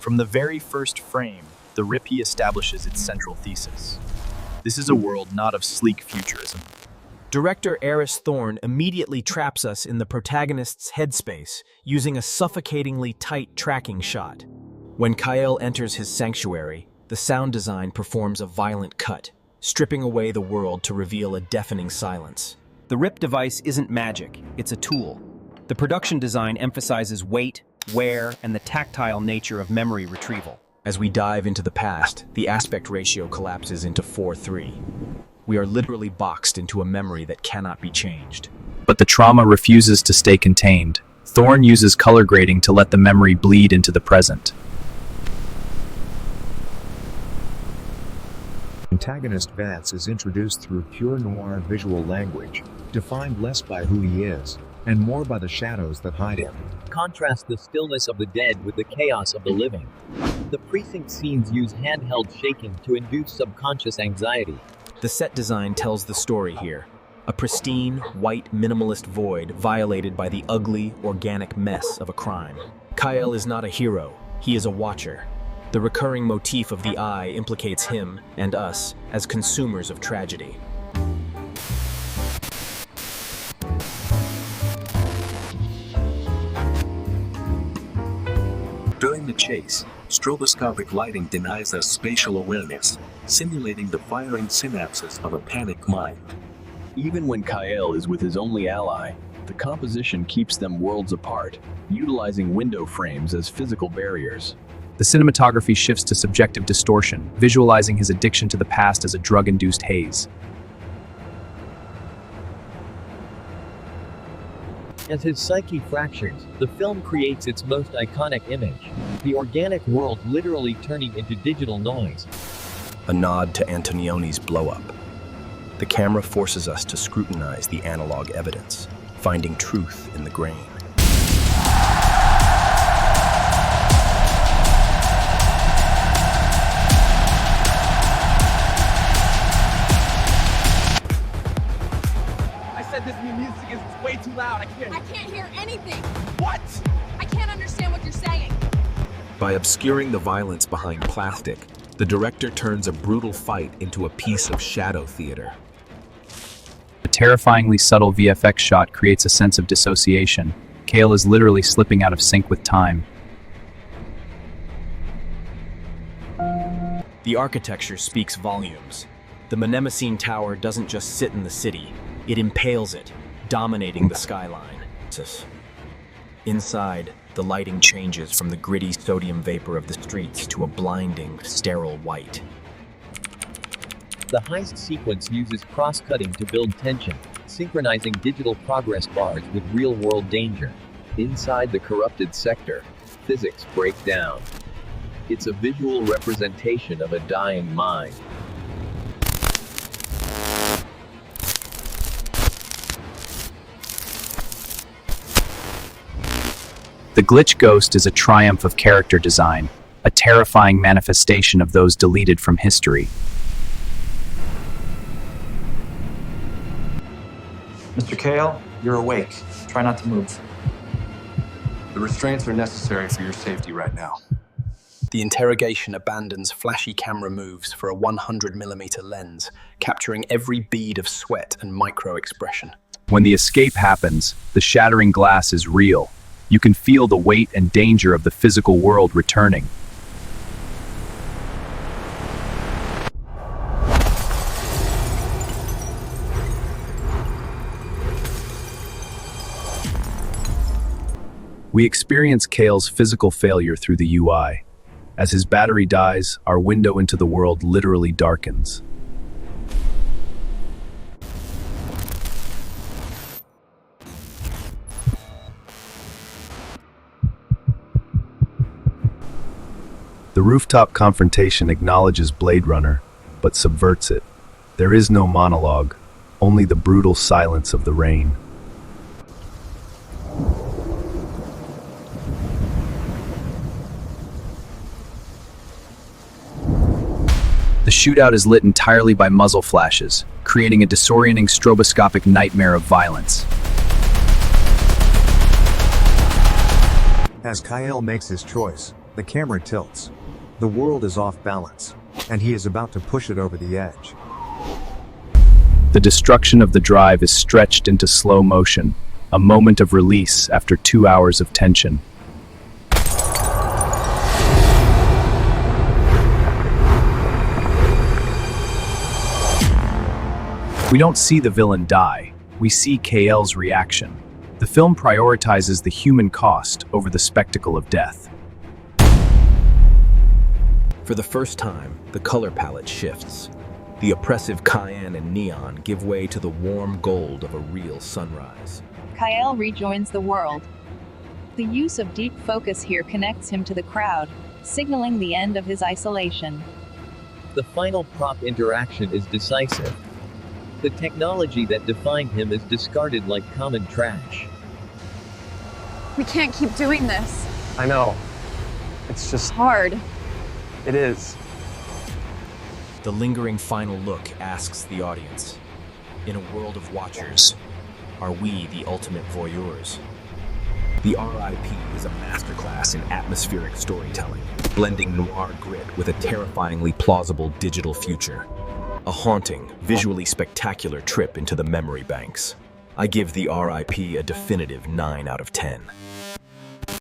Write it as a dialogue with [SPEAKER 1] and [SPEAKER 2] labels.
[SPEAKER 1] From the very first frame, the RIPI establishes its central thesis. This is a world not of sleek futurism.
[SPEAKER 2] Director Eris Thorne immediately traps us in the protagonist's headspace using a suffocatingly tight tracking shot. When Kyle enters his sanctuary, the sound design performs a violent cut, stripping away the world to reveal a deafening silence.
[SPEAKER 3] The RIP device isn't magic, it's a tool. The production design emphasizes weight, wear, and the tactile nature of memory retrieval.
[SPEAKER 2] As we dive into the past, the aspect ratio collapses into 4:3. We are literally boxed into a memory that cannot be changed.
[SPEAKER 1] But the trauma refuses to stay contained. Thorne uses color grading to let the memory bleed into the present.
[SPEAKER 4] Antagonist Vance is introduced through pure noir visual language, defined less by who he is, and more by the shadows that hide him.
[SPEAKER 5] Contrast the stillness of the dead with the chaos of the living. The precinct scenes use handheld shaking to induce subconscious anxiety.
[SPEAKER 2] The set design tells the story here. A pristine, white, minimalist void violated by the ugly, organic mess of a crime. Kyle is not a hero, he is a watcher. The recurring motif of the eye implicates him and us as consumers of tragedy.
[SPEAKER 6] During the chase, stroboscopic lighting denies us spatial awareness, simulating the firing synapses of a panicked mind.
[SPEAKER 7] Even when Kyle is with his only ally, the composition keeps them worlds apart, utilizing window frames as physical barriers.
[SPEAKER 1] The cinematography shifts to subjective distortion, visualizing his addiction to the past as a drug-induced haze.
[SPEAKER 5] As his psyche fractures, the film creates its most iconic image, the organic world literally turning into digital noise.
[SPEAKER 8] A nod to Antonioni's blow-up. The camera forces us to scrutinize the analog evidence, finding truth in the grain.
[SPEAKER 9] This new music is way too loud. I
[SPEAKER 10] can't hear anything.
[SPEAKER 9] What?
[SPEAKER 10] I can't understand what you're saying.
[SPEAKER 8] By obscuring the violence behind plastic, the director turns a brutal fight into a piece of shadow theater.
[SPEAKER 1] A terrifyingly subtle VFX shot creates a sense of dissociation. Kale is literally slipping out of sync with time.
[SPEAKER 2] The architecture speaks volumes. The Mnemosyne Tower doesn't just sit in the city, it impales it, dominating the skyline. Inside, the lighting changes from the gritty sodium vapor of the streets to a blinding, sterile white.
[SPEAKER 5] The heist sequence uses cross-cutting to build tension, synchronizing digital progress bars with real-world danger. Inside the corrupted sector, physics break down. It's a visual representation of a dying mind.
[SPEAKER 1] The glitch ghost is a triumph of character design, a terrifying manifestation of those deleted from history.
[SPEAKER 11] Mr. Kale, you're awake. Try not to move.
[SPEAKER 12] The restraints are necessary for your safety right now.
[SPEAKER 8] The interrogation abandons flashy camera moves for a 100mm lens, capturing every bead of sweat and micro-expression.
[SPEAKER 1] When the escape happens, the shattering glass is real. You can feel the weight and danger of the physical world returning. We experience Kale's physical failure through the UI. As his battery dies, our window into the world literally darkens. The rooftop confrontation acknowledges Blade Runner, but subverts it. There is no monologue, only the brutal silence of the rain. The shootout is lit entirely by muzzle flashes, creating a disorienting stroboscopic nightmare of violence.
[SPEAKER 4] As Kyle makes his choice, The camera tilts. The world is off balance, and he is about to push it over the edge.
[SPEAKER 1] The destruction of the drive is stretched into slow motion, a moment of release after 2 hours of tension. We don't see the villain die, we see KL's reaction. The film prioritizes the human cost over the spectacle of death.
[SPEAKER 2] For the first time, the color palette shifts. The oppressive cyan and neon give way to the warm gold of a real sunrise.
[SPEAKER 13] Kyle rejoins the world. The use of deep focus here connects him to the crowd, signaling the end of his isolation.
[SPEAKER 5] The final prop interaction is decisive. The technology that defined him is discarded like common trash.
[SPEAKER 10] We can't keep doing this.
[SPEAKER 12] I know. It's just
[SPEAKER 10] Hard.
[SPEAKER 12] It is.
[SPEAKER 2] The lingering final look asks the audience, in a world of watchers, are we the ultimate voyeurs? The RIP is a masterclass in atmospheric storytelling, blending noir grit with a terrifyingly plausible digital future. A haunting, visually spectacular trip into the memory banks. I give the RIP a definitive 9 out of 10.